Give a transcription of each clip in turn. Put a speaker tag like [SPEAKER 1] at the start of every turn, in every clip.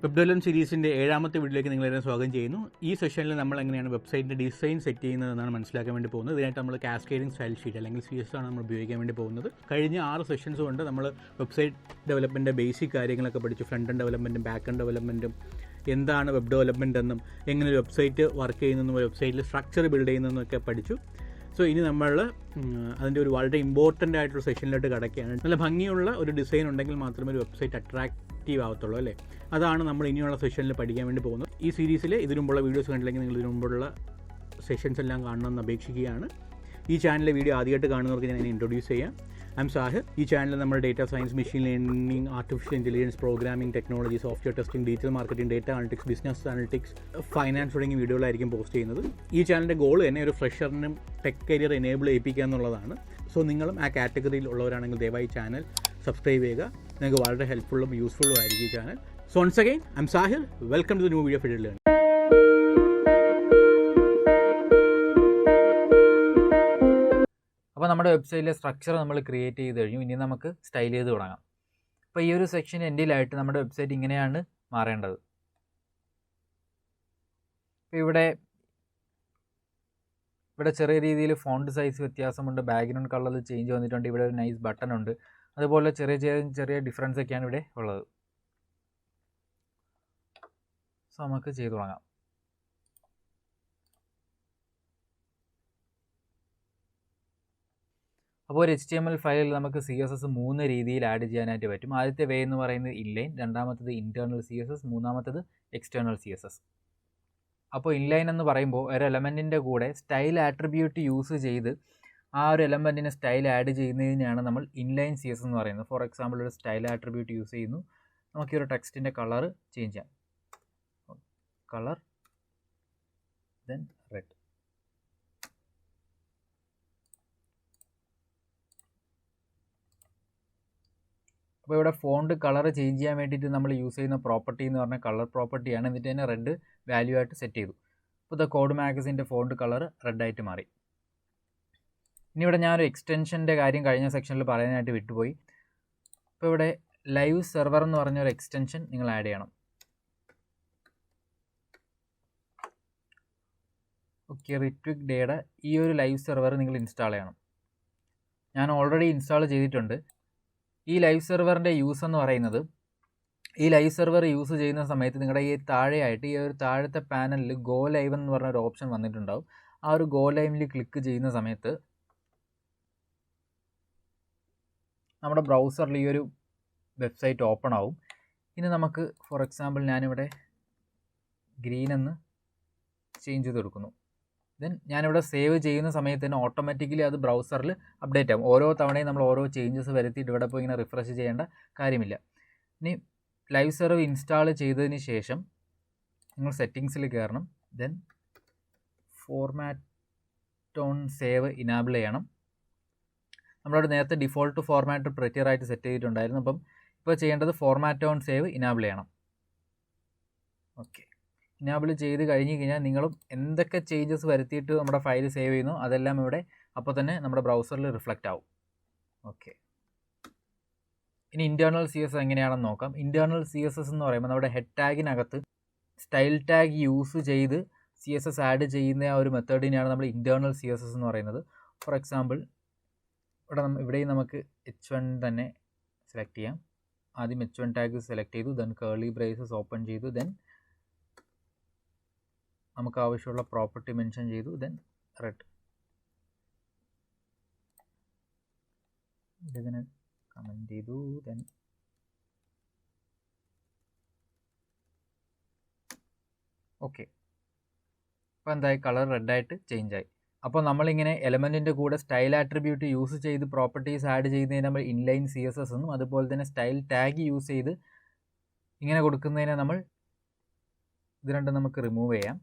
[SPEAKER 1] Web development സീരീസിൻ്റെ 7ാമത്തെ വീഡിയോയിലേക്ക് നിങ്ങളെല്ലാം സ്വാഗതം ചെയ്യുന്നു. ഈ സെഷനിൽ നമ്മൾ എങ്ങനെയാണ് വെബ്സൈറ്റിൻ്റെ ഡിസൈൻ സെറ്റ് ചെയ്യുന്നതെന്നാണ് മനസ്സിലാക്കാൻ വേണ്ടി പോകുന്നത്. ഇതിനായിട്ട് നമ്മൾ കാസ്കേഡിംഗ് സ്റ്റൈൽ ഷീറ്റ് അല്ലെങ്കിൽ CSS ആണ് നമ്മൾ ഉപയോഗിക്കാൻ വേണ്ടി പോകുന്നത്. കഴിഞ്ഞ 6 സെഷൻസ് കൊണ്ട് നമ്മൾ വെബ്സൈറ്റ് ഡെവലപ്മെൻറ്റിൻ്റെ ബേസിക് കാര്യങ്ങളൊക്കെ പഠിച്ചു. ഫ്രണ്ട് എൻഡ് ഡെവലപ്മെൻറ്റും ബാക്ക് എൻഡ് ഡെവലപ്മെൻറ്റും എന്താണ് വെബ് ഡെവലപ്മെൻറ്റ് എന്നും എങ്ങനെ ഒരു വെബ്സൈറ്റ് വർക്ക് ചെയ്യുന്നതെന്നും വെബ്സൈറ്റിൽ സ്ട്രക്ചർ ബിൽഡ് ചെയ്യുന്നതെന്നൊക്കെ പഠിച്ചു. സോ ഇനി നമ്മൾ അതിൻ്റെ ഒരു വളരെ ഇമ്പോർട്ടൻ്റ് ആയിട്ടൊരു സെഷനിലോട്ട് കിടക്കുകയാണ്. നല്ല ഭംഗിയുള്ള ഒരു ഡിസൈൻ ഉണ്ടെങ്കിൽ മാത്രമേ ഒരു വെബ്സൈറ്റ് അട്രാക്റ്റീവ് ആവത്തുള്ളൂ അല്ലേ. അതാണ് നമ്മൾ ഇനിയുള്ള സെഷനിൽ പഠിക്കാൻ വേണ്ടി പോകുന്നത്. ഈ സീരീസിൽ ഇതിനു മുമ്പുള്ള വീഡിയോസ് കണ്ടില്ലെങ്കിൽ നിങ്ങൾ ഇതിനു മുമ്പുള്ള സെഷൻസ് എല്ലാം കാണണമെന്ന് അപേക്ഷിക്കുകയാണ്. ഈ ചാനലിലെ വീഡിയോ ആദ്യമായിട്ട് കാണുന്നവർക്ക് ഞാൻ ഇൻട്രൊഡ്യൂസ് ചെയ്യാം. I am Sahir. ഈ ചാനലിൽ നമ്മൾ data science, machine learning, artificial intelligence, programming, technology, software testing, digital marketing, data analytics, business analytics, finance തുടങ്ങിയ വീഡിയോകളായിരിക്കും പോസ്റ്റ് ചെയ്യുന്നത്. ഈ ചാനലിൻ്റെ ഗോൾ തന്നെ ഒരു ഫ്രഷറിനും ടെക് കരിയർ എനേബിൾ ചെയ്യിപ്പിക്കുക എന്നുള്ളതാണ്. സോ നിങ്ങളും ആ കാറ്റഗറിയിൽ ഉള്ളവരാണെങ്കിൽ ദയവായി ചാനൽ സബ്സ്ക്രൈബ് ചെയ്യുക. നിങ്ങൾക്ക് വളരെ ഹെൽപ്ഫുള്ളും യൂസ്ഫുള്ളും ആയിരിക്കും ഈ channel. So once again, I'm Sahir. Welcome to the new video of Edure Learning.
[SPEAKER 2] അപ്പോൾ നമ്മുടെ വെബ്സൈറ്റിലെ സ്ട്രക്ചർ നമ്മൾ ക്രിയേറ്റ് ചെയ്ത് കഴിഞ്ഞു. ഇനി നമുക്ക് സ്റ്റൈൽ ചെയ്ത് തുടങ്ങാം. അപ്പോൾ ഈ ഒരു സെക്ഷൻ എൻഡിലായിട്ട് നമ്മുടെ വെബ്സൈറ്റ് ഇങ്ങനെയാണ് മാറേണ്ടത്. അപ്പോൾ ഇവിടെ ചെറിയ രീതിയിൽ ഫോണ്ട് സൈസ് വ്യത്യാസമുണ്ട്. ബാക്ക്ഗ്രൗണ്ട് കളറിൽ ചേഞ്ച് വന്നിട്ടുണ്ട്. ഇവിടെ ഒരു നൈസ് ബട്ടൺ ഉണ്ട്. അതുപോലെ ചെറിയ ഡിഫറൻസ് ഒക്കെയാണ് ഇവിടെ ഉള്ളത്. സോ നമുക്ക് ചെയ്തു തുടങ്ങാം. അപ്പോൾ ഒരു HTML ഫയലിൽ നമുക്ക് CSS 3 രീതിയിൽ ആഡ് ചെയ്യാനായിട്ട് പറ്റും. ആദ്യത്തെ വേ എന്ന് പറയുന്നത് ഇൻലൈൻ, രണ്ടാമത്തത് ഇൻറ്റേർണൽ CSS, മൂന്നാമത്തത് എക്സ്റ്റേർണൽ CSS. അപ്പോൾ ഇൻലൈൻ എന്ന് പറയുമ്പോൾ ഒരു എലമെൻറ്റിൻ്റെ കൂടെ സ്റ്റൈൽ ആട്രിബ്യൂട്ട് യൂസ് ചെയ്ത് ആ ഒരു എലമെൻറ്റിന് സ്റ്റൈൽ ആഡ് ചെയ്യുന്നതിനാണ് നമ്മൾ ഇൻലൈൻ CSS എന്ന് പറയുന്നത്. ഫോർ എക്സാമ്പിൾ ഒരു സ്റ്റൈൽ ആട്രിബ്യൂട്ട് യൂസ് ചെയ്യുന്നു. നമുക്ക് ഈ ഒരു ടെക്സ്റ്റിൻ്റെ കളർ ചേഞ്ച് ചെയ്യാം. Colour then red. അപ്പോൾ ഇവിടെ ഫോണ്ട് കളർ ചേഞ്ച് ചെയ്യാൻ വേണ്ടിയിട്ട് നമ്മൾ യൂസ് ചെയ്യുന്ന പ്രോപ്പർട്ടി എന്ന് പറഞ്ഞാൽ കളർ പ്രോപ്പർട്ടിയാണ്. എന്നിട്ട് തന്നെ റെഡ് വാല്യൂ ആയിട്ട് സെറ്റ് ചെയ്തു. അപ്പോൾ ദ കോഡ് മാഗസിൻ്റെ ഫോണ്ട് കളർ റെഡ് ആയിട്ട് മാറി. ഇനി ഇവിടെ ഞാനൊരു എക്സ്റ്റൻഷൻ്റെ കാര്യം കഴിഞ്ഞ സെക്ഷനിൽ പറയാനായിട്ട് വിട്ടുപോയി. അപ്പോൾ ഇവിടെ ലൈവ് സെർവർ എന്ന് പറഞ്ഞൊരു എക്സ്റ്റൻഷൻ നിങ്ങൾ ആഡ് ചെയ്യണം. ഓക്കെ, റിട്വിക് ഡേയുടെ ഈ ഒരു ലൈവ് സെർവർ നിങ്ങൾ ഇൻസ്റ്റാൾ ചെയ്യണം. ഞാൻ ഓൾറെഡി ഇൻസ്റ്റാൾ ചെയ്തിട്ടുണ്ട്. ഈ ലൈവ് സെർവറിൻ്റെ യൂസ് എന്ന് പറയുന്നത്, ഈ ലൈവ് സെർവർ യൂസ് ചെയ്യുന്ന സമയത്ത് നിങ്ങളുടെ ഈ താഴെയായിട്ട് ഈ ഒരു താഴത്തെ പാനലിൽ ഗോ ലൈവ് എന്ന് പറഞ്ഞൊരു ഓപ്ഷൻ വന്നിട്ടുണ്ടാവും. ആ ഒരു ഗോ ലൈവിൽ ക്ലിക്ക് ചെയ്യുന്ന സമയത്ത് നമ്മുടെ ബ്രൗസറിൽ ഈ ഒരു വെബ്സൈറ്റ് ഓപ്പൺ ആവും. ഇനി നമുക്ക് ഫോർ എക്സാമ്പിൾ ഞാനിവിടെ ഗ്രീൻ എന്ന് ചേഞ്ച് ചെയ്ത് കൊടുക്കുന്നു. ദെൻ ഞാനിവിടെ സേവ് ചെയ്യുന്ന സമയത്ത് തന്നെ ഓട്ടോമാറ്റിക്കലി അത് ബ്രൗസറിൽ അപ്ഡേറ്റ് ആകും. ഓരോ തവണയും നമ്മൾ ഓരോ ചേഞ്ചസ് വരുത്തിയിട്ട് ഇവിടെ പോയി ഇങ്ങനെ റിഫ്രഷ് ചെയ്യേണ്ട കാര്യമില്ല. ഇനി ലൈവ് സെർവർ ഇൻസ്റ്റാൾ ചെയ്തതിന് ശേഷം നിങ്ങൾ സെറ്റിങ്സിൽ കയറണം. Then format on save enable ചെയ്യണം. നമ്മളവിടെ നേരത്തെ ഡിഫോൾട്ട് ഫോർമാറ്റ് പ്രിറ്റർ ആയിട്ട് സെറ്റ് ചെയ്തിട്ടുണ്ടായിരുന്നു. അപ്പം ഇപ്പോൾ ചെയ്യേണ്ടത് ഫോർമാറ്റ് ഓൺ സേവ് ഇനാബിൾ ചെയ്യണം. ഓക്കെ, ഇനാബിൾ ചെയ്ത് കഴിഞ്ഞ് കഴിഞ്ഞാൽ നിങ്ങളും എന്തൊക്കെ ചേഞ്ചസ് വരുത്തിയിട്ട് നമ്മുടെ ഫയൽ സേവ് ചെയ്യുന്നു അതെല്ലാം ഇവിടെ അപ്പോൾ തന്നെ നമ്മുടെ ബ്രൗസറിൽ റിഫ്ലക്റ്റ് ആവും. ഓക്കെ, ഇനി ഇൻറ്റേർണൽ CSS എങ്ങനെയാണെന്ന് നോക്കാം. ഇൻറ്റേർണൽ CSS എന്ന് പറയുമ്പോൾ നമ്മുടെ ഹെഡ് ടാഗിനകത്ത് സ്റ്റൈൽ ടാഗ് യൂസ് ചെയ്ത് CSS ആഡ് ചെയ്യുന്ന ആ ഒരു മെത്തേഡിനെയാണ് നമ്മൾ ഇൻറ്റേർണൽ CSS എന്ന് പറയുന്നത്. ഫോർ എക്സാമ്പിൾ ഇവിടെയും നമുക്ക് H1 തന്നെ സെലക്ട് ചെയ്യാം. ആദ്യം H1 ടാഗ് സെലക്ട് ചെയ്തു, ദെൻ കേർലി ബ്രേസസ് ഓപ്പൺ ചെയ്തു, ദെൻ നമുക്ക് ആവശ്യമുള്ള പ്രോപ്പർട്ടി മെൻഷൻ ചെയ്തു, ദെൻ റെഡ്. ഇതിനെ കമൻറ്റ് ചെയ്തു, ദെൻ ഓക്കെ. അപ്പോൾ എന്തായി, കളർ റെഡായിട്ട് ചേഞ്ച് ആയി. അപ്പോൾ നമ്മളിങ്ങനെ എലമെൻറ്റിൻ്റെ കൂടെ സ്റ്റൈൽ ആട്രിബ്യൂട്ട് യൂസ് ചെയ്ത് പ്രോപ്പർട്ടീസ് ആഡ് ചെയ്യുന്നതിന് നമ്മൾ ഇൻലൈൻ CSS എന്നും, അതുപോലെ തന്നെ സ്റ്റൈൽ ടാഗ് യൂസ് ചെയ്ത് ഇങ്ങനെ കൊടുക്കുന്നതിനെ നമ്മൾ ഇത് രണ്ടും നമുക്ക് റിമൂവ് ചെയ്യാം.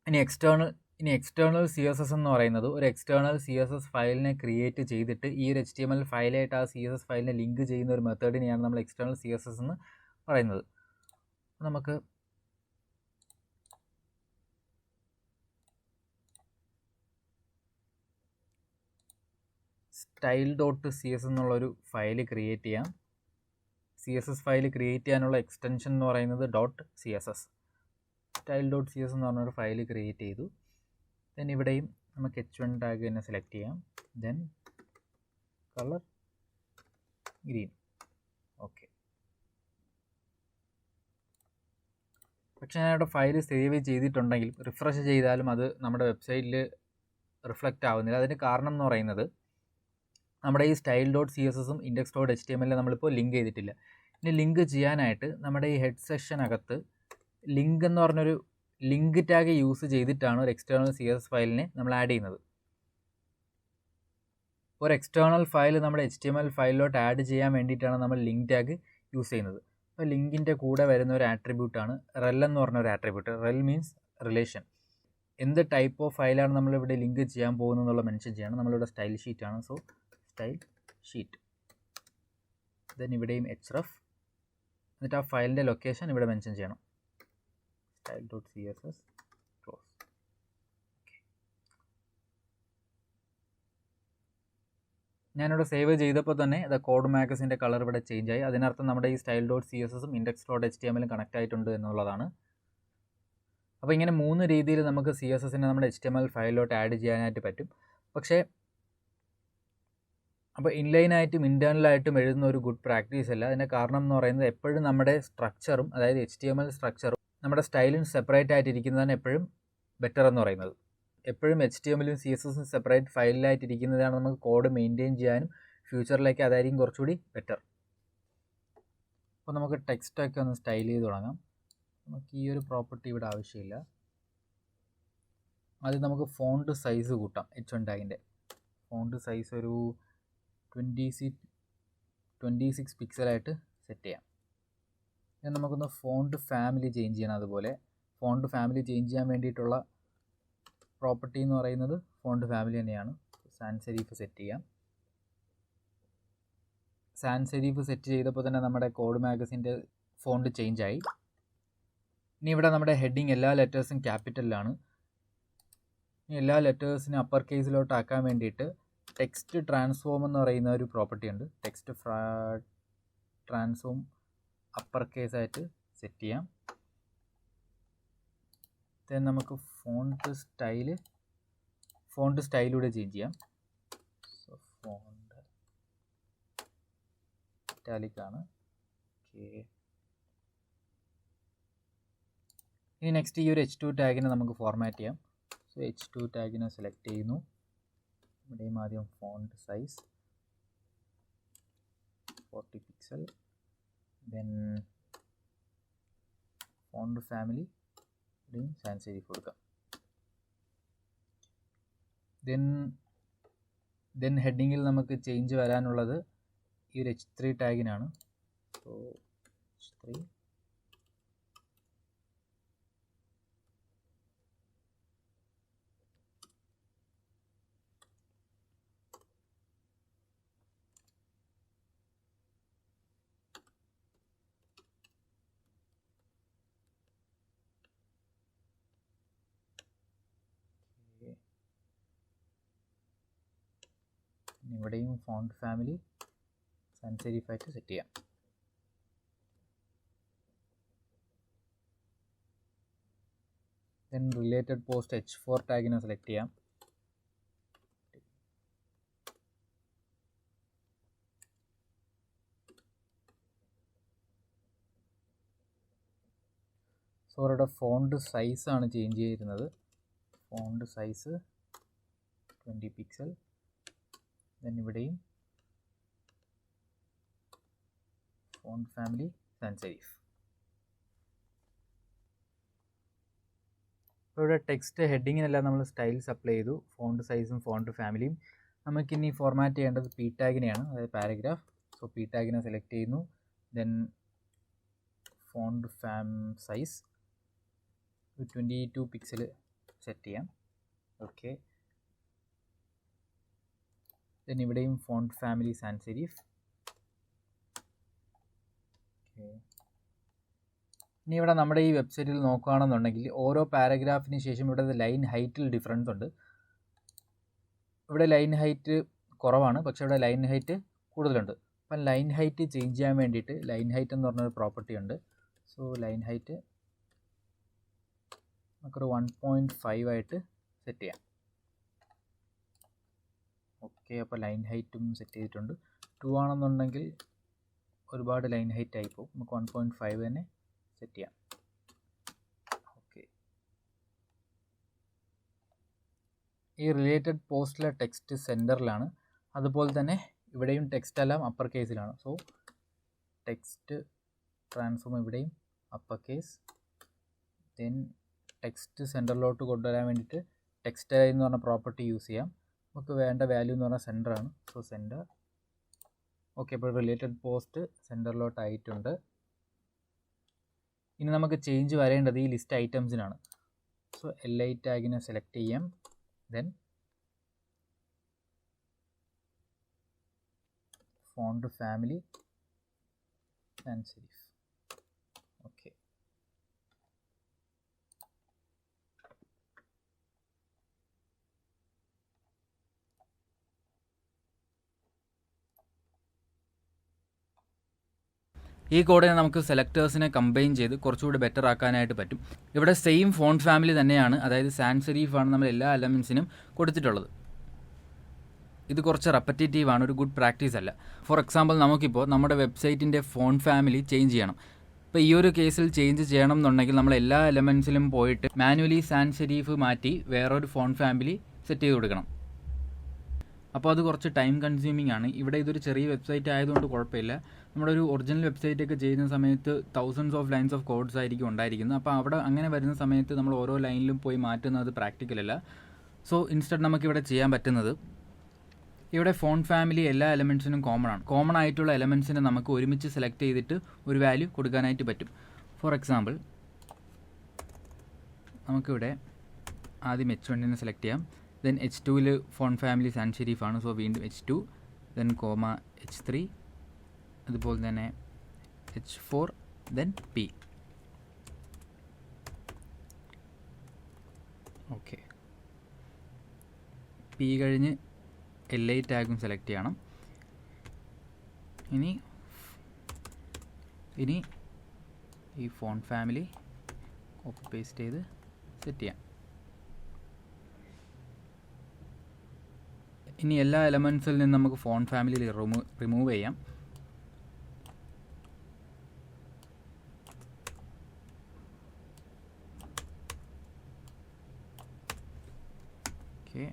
[SPEAKER 2] ഇനി എക്സ്റ്റേർണൽ CSS എന്ന് പറയുന്നത് ഒരു എക്സ്റ്റേർണൽ CSS ഫയലിനെ ക്രിയേറ്റ് ചെയ്തിട്ട് ഈ ഒരു HTML ഫയലായിട്ട് ആ CSS ഫയലിനെ ലിങ്ക് ചെയ്യുന്ന ഒരു മെത്തേഡിനെയാണ് നമ്മൾ എക്സ്റ്റേർണൽ CSS എന്ന് പറയുന്നത്. നമുക്ക് style.cs എന്നുള്ളൊരു ഫയൽ ക്രിയേറ്റ് ചെയ്യാം. CSS ഫയൽ ക്രിയേറ്റ് ചെയ്യാനുള്ള എക്സ്റ്റൻഷൻ എന്ന് പറയുന്നത് .css. style.cs എന്ന് പറഞ്ഞൊരു ഫയൽ ക്രിയേറ്റ് ചെയ്തു. ദെൻ ഇവിടെയും നമുക്ക് h1 ടാഗ് തന്നെ സെലക്ട് ചെയ്യാം. Then colour green. ഓക്കെ. പക്ഷേ ഞാനിവിടെ ഫയൽ സേവ് ചെയ്തിട്ടുണ്ടെങ്കിൽ റിഫ്രഷ് ചെയ്താലും അത് നമ്മുടെ വെബ്സൈറ്റിൽ റിഫ്ലക്റ്റ് ആവുന്നില്ല. അതിന് കാരണം എന്ന് പറയുന്നത് നമ്മുടെ ഈ style.css index.html നമ്മളിപ്പോൾ ലിങ്ക് ചെയ്തിട്ടില്ല. ഇനി ലിങ്ക് ചെയ്യാനായിട്ട് നമ്മുടെ ഈ ഹെഡ് സെക്ഷനകത്ത് ലിങ്ക് എന്ന് പറഞ്ഞൊരു ലിങ്ക് ടാഗ് യൂസ് ചെയ്തിട്ടാണ് ഒരു എക്സ്റ്റേണൽ CSS ഫയലിനെ നമ്മൾ ആഡ് ചെയ്യുന്നത്. ഒരു എക്സ്റ്റേണൽ ഫയൽ നമ്മുടെ HTML ഫയലിലോട്ട് ആഡ് ചെയ്യാൻ വേണ്ടിയിട്ടാണ് നമ്മൾ ലിങ്ക് ടാഗ് യൂസ് ചെയ്യുന്നത്. അപ്പോൾ ലിങ്കിൻ്റെ കൂടെ വരുന്ന ഒരു ആട്രിബ്യൂട്ടാണ് rel എന്ന് പറഞ്ഞ ഒരു ആട്രിബ്യൂട്ട്. rel means relation. എന്ത് ടൈപ്പ് ഓഫ് ഫയലാണ് നമ്മളിവിടെ ലിങ്ക് ചെയ്യാൻ പോകുന്നത് എന്നുള്ള മെൻഷൻ ചെയ്യണം. നമ്മളിവിടെ സ്റ്റൈൽ ഷീറ്റാണ്. So style sheet. ദെൻ ഇവിടെയും href. എന്നിട്ട് ആ ഫയലിൻ്റെ ലൊക്കേഷൻ ഇവിടെ മെൻഷൻ ചെയ്യണം. style.css close. ഞാനിവിടെ സേവ് ചെയ്തപ്പോൾ തന്നെ കോഡ് മാഗസിൻ്റെ കളർ ഇവിടെ ചേഞ്ച് ആയി. അതിനർത്ഥം നമ്മുടെ ഈ style.css index.html കണക്ട് ആയിട്ടുണ്ട് എന്നുള്ളതാണ്. അപ്പോൾ ഇങ്ങനെ 3 രീതിയിൽ നമുക്ക് CSSനെ നമ്മുടെ HTML ഫയലിലോട്ട് ആഡ് ചെയ്യാനായിട്ട് പറ്റും. പക്ഷേ അപ്പോൾ ഇൻലൈനായിട്ടും ഇൻറ്റേർണലായിട്ടും എഴുതുന്ന ഒരു ഗുഡ് പ്രാക്ടീസ് അല്ല. അതിൻ്റെ കാരണം എന്ന് പറയുന്നത് എപ്പോഴും നമ്മുടെ സ്ട്രക്ചറും, അതായത് HTML സ്ട്രക്ചറും നമ്മുടെ സ്റ്റൈലും സെപ്പറേറ്റ് ആയിട്ടിരിക്കുന്നതാണ് എപ്പോഴും ബെറ്റർ എന്ന് പറയുന്നത്. എപ്പോഴും HTMLും CSSും സെപ്പറേറ്റ് ഫയലിലായിട്ടിരിക്കുന്നതാണ് നമുക്ക് കോഡ് മെയിൻറ്റെയിൻ ചെയ്യാനും ഫ്യൂച്ചറിലേക്ക് അതായിരിക്കും കുറച്ചുകൂടി ബെറ്റർ. അപ്പോൾ നമുക്ക് ടെക്സ്റ്റൊക്കെ ഒന്ന് സ്റ്റൈൽ ചെയ്ത് തുടങ്ങാം. നമുക്ക് ഈ ഒരു പ്രോപ്പർട്ടി ഇവിടെ ആവശ്യമില്ല. ആദ്യം നമുക്ക് ഫോണ്ട് സൈസ് കൂട്ടാം. h1 ടാഗിൻ്റെ ഫോണ്ട് സൈസ് ഒരു 26 പിക്സലായിട്ട് സെറ്റ് ചെയ്യാം. ഇനി നമുക്കൊന്ന് ഫോണ്ട് ഫാമിലി ചേഞ്ച് ചെയ്യണം. അതുപോലെ ഫോണ്ട് ഫാമിലി ചേഞ്ച് ചെയ്യാൻ വേണ്ടിയിട്ടുള്ള പ്രോപ്പർട്ടി എന്ന് പറയുന്നത് ഫോണ്ട് ഫാമിലി തന്നെയാണ്. സാൻസ് സെരിഫ് സെറ്റ് ചെയ്യാം. സാൻസ് സെരിഫ് സെറ്റ് ചെയ്തപ്പോൾ തന്നെ നമ്മുടെ കോഡ് മാഗസിൻ്റെ ഫോണ്ട് ചേഞ്ച് ആയി. ഇനി ഇവിടെ നമ്മുടെ ഹെഡിങ് എല്ലാ ലെറ്റേഴ്സും ക്യാപിറ്റലിലാണ്. ഇനി എല്ലാ ലെറ്റേഴ്സിനും അപ്പർ കേസിലോട്ട് ആക്കാൻ വേണ്ടിയിട്ട് ടെക്സ്റ്റ് ട്രാൻസ്ഫോം എന്ന് പറയുന്ന ഒരു പ്രോപ്പർട്ടി ഉണ്ട്. ടെക്സ്റ്റ് ട്രാൻസ്ഫോം അപ്പർ കേസായിട്ട് സെറ്റ് ചെയ്യാം. ദെൻ നമുക്ക് ഫോണ്ട് സ്റ്റൈലൂടെ ചേഞ്ച് ചെയ്യാം. സോ ഫോണ്ട് ഇറ്റാലിക്കാണ്. ഓക്കെ. ഇനി നെക്സ്റ്റ് ഈ ഒരു h2 ടാഗിനെ നമുക്ക് ഫോർമാറ്റ് ചെയ്യാം. സോ h2 ടാഗിനെ സെലക്ട് ചെയ്യുന്നു. ഇവിടെയും ആദ്യം font size 40 pixel. Then font family ഇവിടെയും സാൻസ് സെരിഫ് കൊടുക്കാം. ദെൻ ഹെഡിങ്ങിൽ നമുക്ക് ചേഞ്ച് വരാനുള്ളത് ഈ ഒരു h3 ടാഗിനാണ്. സോ h3 ഇവിടെയും ഫോണ്ട് ഫാമിലി സാൻസ് സെരിഫായിട്ട് സെറ്റ് ചെയ്യാം. ദെൻ റിലേറ്റഡ് പോസ്റ്റ് h4 ടാഗിനെ സെലക്ട് ചെയ്യാം. സോ അവരുടെ ഫോണ്ട് സൈസാണ് ചേഞ്ച് ചെയ്തിരുന്നത്. Font size 20 pixel. ദെൻ ഇവിടെയും ഫോണ്ട് ഫാമിലി സാൻസ് സെരിഫ്. ഇപ്പോൾ ഇവിടെ ടെക്സ്റ്റ് ഹെഡിങ്ങിനെല്ലാം നമ്മൾ സ്റ്റൈൽസ് അപ്ലൈ ചെയ്തു. ഫോണ്ട് സൈസും ഫോണ്ട് ഫാമിലിയും. നമുക്കിനി ഫോർമാറ്റ് ചെയ്യേണ്ടത് p ടാഗിനെയാണ്, അതായത് പാരഗ്രാഫ്. സോ p ടാഗിനെ സെലക്ട് ചെയ്യുന്നു. Then font size 22 pixel set ചെയ്യാം. ഓക്കെ. ദെൻ ഇവിടെയും ഫോണ്ട് ഫാമിലി സാൻസ് സെരിഫ്. ഓക്കെ. ഇനി ഇവിടെ നമ്മുടെ ഈ വെബ്സൈറ്റിൽ നോക്കുകയാണെന്നുണ്ടെങ്കിൽ ഓരോ പാരഗ്രാഫിന് ശേഷം ഇവിടെ ലൈൻ ഹൈറ്റിൽ ഡിഫറൻസ് ഉണ്ട്. ഇവിടെ ലൈൻ ഹൈറ്റ് കുറവാണ്, പക്ഷേ ഇവിടെ ലൈൻ ഹൈറ്റ് കൂടുതലുണ്ട്. അപ്പം ലൈൻ ഹൈറ്റ് ചേഞ്ച് ചെയ്യാൻ വേണ്ടിയിട്ട് ലൈൻ ഹൈറ്റ് എന്ന് പറഞ്ഞൊരു പ്രോപ്പർട്ടി ഉണ്ട്. സോ ലൈൻ ഹൈറ്റ് നമുക്കൊരു 1.5 ആയിട്ട് സെറ്റ് ചെയ്യാം. ഓക്കെ, അപ്പോൾ ലൈൻ ഹൈറ്റും സെറ്റ് ചെയ്തിട്ടുണ്ട്. 2 ആണെന്നുണ്ടെങ്കിൽ ഒരുപാട് ലൈൻ ഹൈറ്റ് ആയിപ്പോൾ നമുക്ക് 1.5 തന്നെ സെറ്റ് ചെയ്യാം. ഓക്കെ, ഈ റിലേറ്റഡ് പോസ്റ്റിലെ ടെക്സ്റ്റ് സെൻറ്ററിലാണ്. അതുപോലെ തന്നെ ഇവിടെയും ടെക്സ്റ്റ് എല്ലാം അപ്പർ കേസിലാണ്. സോ ടെക്സ്റ്റ് ട്രാൻസ്ഫോം ഇവിടെയും അപ്പർ കേസ്. ദെൻ ടെക്സ്റ്റ് സെൻറ്ററിലോട്ട് കൊണ്ടുവരാൻ വേണ്ടിയിട്ട് ടെക്സ്റ്റ് എന്ന് പറഞ്ഞ പ്രോപ്പർട്ടി യൂസ് ചെയ്യാം. നമുക്ക് വേണ്ട വാല്യൂ എന്ന് പറഞ്ഞാൽ സെൻറ്ററാണ്. So centre. ഓക്കെ, ഇപ്പോൾ റിലേറ്റഡ് പോസ്റ്റ് സെൻറ്ററിലോട്ടായിട്ടുണ്ട്. ഇനി നമുക്ക് ചേഞ്ച് വരേണ്ടത് ഈ ലിസ്റ്റ് ഐറ്റംസിനാണ്. സോ LI ടാഗിനെ സെലക്ട് ചെയ്യാം. Then font family and serif. Okay,
[SPEAKER 3] ഈ കോഡിനെ നമുക്ക് സെലക്ടേഴ്സിനെ കമ്പൈൻ ചെയ്ത് കുറച്ചുകൂടി ബെറ്റർ ആക്കാനായിട്ട് പറ്റും. ഇവിടെ സെയിം ഫോണ്ട് ഫാമിലി തന്നെയാണ്, അതായത് സാൻസ് സെരീഫാണ് നമ്മൾ എല്ലാ എലമെൻസിനും കൊടുത്തിട്ടുള്ളത്. ഇത് കുറച്ച് റെപ്പറ്റേറ്റീവ് ആണ്, ഒരു ഗുഡ് പ്രാക്ടീസ് അല്ല. ഫോർ എക്സാമ്പിൾ നമുക്കിപ്പോൾ നമ്മുടെ വെബ്സൈറ്റിൻ്റെ ഫോണ്ട് ഫാമിലി ചേഞ്ച് ചെയ്യണം. ഇപ്പോൾ ഈ ഒരു കേസിൽ ചേഞ്ച് ചെയ്യണം എന്നുണ്ടെങ്കിൽ നമ്മൾ എല്ലാ എലമെൻസിലും പോയിട്ട് മാനുവലി സാൻസ് സെരീഫ് മാറ്റി വേറൊരു ഫോണ്ട് ഫാമിലി സെറ്റ് ചെയ്ത് കൊടുക്കണം. അപ്പോൾ അത് കുറച്ച് ടൈം കൺസ്യൂമിംഗ് ആണ്. ഇവിടെ ഇതൊരു ചെറിയ വെബ്സൈറ്റ് ആയതുകൊണ്ട് കുഴപ്പമില്ല. നമ്മുടെ ഒരു ഒറിജിനൽ വെബ്സൈറ്റ് ഒക്കെ ചെയ്യുന്ന സമയത്ത് thousands of lines of codes ആയിരിക്കും ഉണ്ടായിരിക്കുന്നത്. അപ്പോൾ അവിടെ അങ്ങനെ വരുന്ന സമയത്ത് നമ്മൾ ഓരോ ലൈനിലും പോയി മാറ്റുന്നത് പ്രാക്ടിക്കൽ അല്ല. സോ ഇൻസ്റ്റഡ് നമുക്കിവിടെ ചെയ്യാൻ പറ്റുന്നത്, ഇവിടെ ഫോണ്ട് ഫാമിലി എല്ലാ എലമെൻറ്റ്സിനും കോമൺ ആയിട്ടുള്ള എലമെൻറ്റ്സിനെ നമുക്ക് ഒരുമിച്ച് സെലക്ട് ചെയ്തിട്ട് ഒരു വാല്യൂ കൊടുക്കാനായിട്ട് പറ്റും. ഫോർ എക്സാമ്പിൾ നമുക്കിവിടെ ആദ്യം H1 സെലക്ട് ചെയ്യാം. Then H2 font family sans സെരീഫാണ്. സോ വീണ്ടും H2, ദെൻ കോമ H3, അതുപോലെ തന്നെ H4, then P. Okay, P കഴിഞ്ഞ് LI ടാഗും സെലക്ട് ചെയ്യണം. ഇനി ഈ ഫോണ്ട് ഫാമിലി കോപ്പി പേസ്റ്റ് ചെയ്ത് സെറ്റ് ചെയ്യാം. ഇനി എല്ലാ എലമെൻറ്റ്സിൽ നിന്ന് നമുക്ക് ഫോണ്ട് ഫാമിലി റിമൂവ് ചെയ്യാം. ഓക്കെ,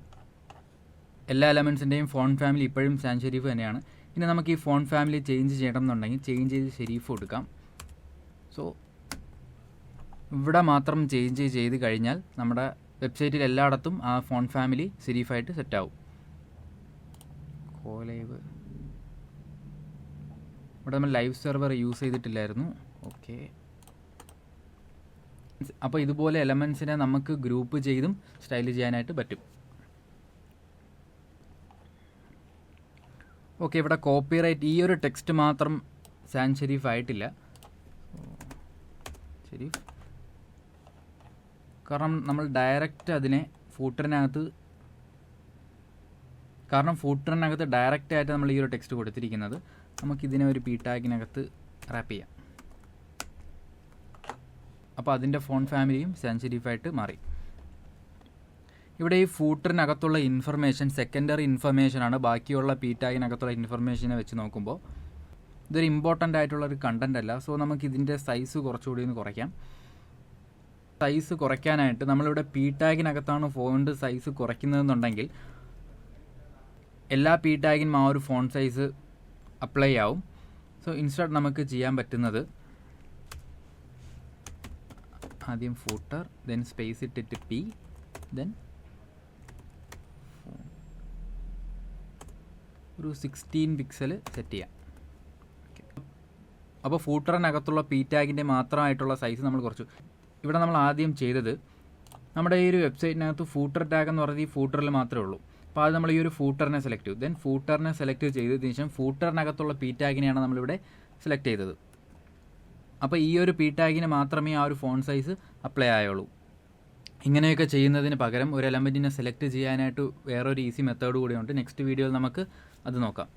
[SPEAKER 3] എല്ലാ എലമെൻറ്റ്സിൻ്റെയും ഫോണ്ട് ഫാമിലി ഇപ്പോഴും സാൻസ് സെരീഫ് തന്നെയാണ്. ഇനി നമുക്ക് ഈ ഫോണ്ട് ഫാമിലി ചേഞ്ച് ചെയ്യണം എന്നുണ്ടെങ്കിൽ ചേഞ്ച് ചെയ്ത് സെരീഫ് കൊടുക്കാം. സോ ഇവിടെ മാത്രം ചേഞ്ച് ചെയ്ത് കഴിഞ്ഞാൽ നമ്മുടെ വെബ്സൈറ്റിൽ എല്ലായിടത്തും ആ ഫോണ്ട് ഫാമിലി സെരീഫായിട്ട് സെറ്റാവും. ലൈവ് ഇവിടെ നമ്മൾ ലൈവ് സെർവർ യൂസ് ചെയ്തിട്ടില്ലായിരുന്നു. ഓക്കെ, അപ്പോൾ ഇതുപോലെ എലമെൻറ്റ്സിനെ നമുക്ക് ഗ്രൂപ്പ് ചെയ്തും സ്റ്റൈൽ ചെയ്യാനായിട്ട് പറ്റും. ഓക്കെ, ഇവിടെ കോപ്പിറൈറ്റ് ഈ ഒരു ടെക്സ്റ്റ് മാത്രം സാൻസ് സെരീഫ് ആയിട്ടില്ല. സെരീഫ് കാരണം നമ്മൾ ഡയറക്റ്റ് അതിനെ ഫൂട്ടറിനകത്ത് ഡയറക്റ്റ് ആയിട്ട് നമ്മൾ ഈ ഒരു ടെക്സ്റ്റ് കൊടുത്തിരിക്കുന്നത്. നമുക്കിതിനെ ഒരു P ടാഗിനകത്ത് റാപ്പ് ചെയ്യാം. അപ്പോൾ അതിൻ്റെ ഫോണ്ട് ഫാമിലിയും സാൻസ് സെരീഫായിട്ട് മാറി. ഇവിടെ ഈ ഫൂട്ടറിനകത്തുള്ള ഇൻഫർമേഷൻ സെക്കൻഡറി ഇൻഫർമേഷനാണ്. ബാക്കിയുള്ള P ടാഗിനകത്തുള്ള ഇൻഫർമേഷനെ വെച്ച് നോക്കുമ്പോൾ ഇതൊരു ഇമ്പോർട്ടൻ്റ് ആയിട്ടുള്ളൊരു കണ്ടൻ്റ് അല്ല. സോ നമുക്കിതിൻ്റെ സൈസ് കുറച്ചുകൂടി ഒന്ന് കുറയ്ക്കാം. സൈസ് കുറയ്ക്കാനായിട്ട് നമ്മളിവിടെ P ടാഗിനകത്താണ് ഫോണ്ട് സൈസ് കുറയ്ക്കുന്നതെന്നുണ്ടെങ്കിൽ എല്ലാ P ടാഗിനും ആ ഒരു ഫോണ്ട് സൈസ് അപ്ലൈ ആവും. സോ ഇൻസ്റ്റഡ് നമുക്ക് ചെയ്യാൻ പറ്റുന്നത് ആദ്യം ഫൂട്ടർ, ദെൻ സ്പേസ് ഇട്ടിട്ട് P, ദെൻ ഒരു 16 പിക്സൽ സെറ്റ് ചെയ്യാം. അപ്പോൾ ഫൂട്ടറിനകത്തുള്ള P ടാഗിൻ്റെ മാത്രമായിട്ടുള്ള സൈസ് നമ്മൾ കുറച്ചു. ഇവിടെ നമ്മൾ ആദ്യം ചെയ്തത് നമ്മുടെ ഈ ഒരു വെബ്സൈറ്റിനകത്ത് ഫൂട്ടർ ടാഗ് എന്ന് പറയുന്നത് ഈ ഫൂട്ടറിൽ മാത്രമേ ഉള്ളൂ. അപ്പോൾ അത് നമ്മൾ ഈ ഒരു ഫൂട്ടറിനെ സെലക്ട് ചെയ്തു. ദെൻ ഫൂട്ടറിനെ സെലക്ട് ചെയ്തതിന് ശേഷം ഫൂട്ടറിനകത്തുള്ള P ടാഗിനെയാണ് നമ്മളിവിടെ സെലക്ട് ചെയ്തത്. അപ്പോൾ ഈ ഒരു P ടാഗിന് മാത്രമേ ആ ഒരു ഫോണ്ട് സൈസ് അപ്ലൈ ആയുള്ളൂ. ഇങ്ങനെയൊക്കെ ചെയ്യുന്നതിന് പകരം ഒരു എലമെൻറ്റിനെ സെലക്ട് ചെയ്യാനായിട്ട് വേറൊരു ഈസി മെത്തേഡ് കൂടിയുണ്ട്. നെക്സ്റ്റ് വീഡിയോയിൽ നമുക്ക് അത് നോക്കാം.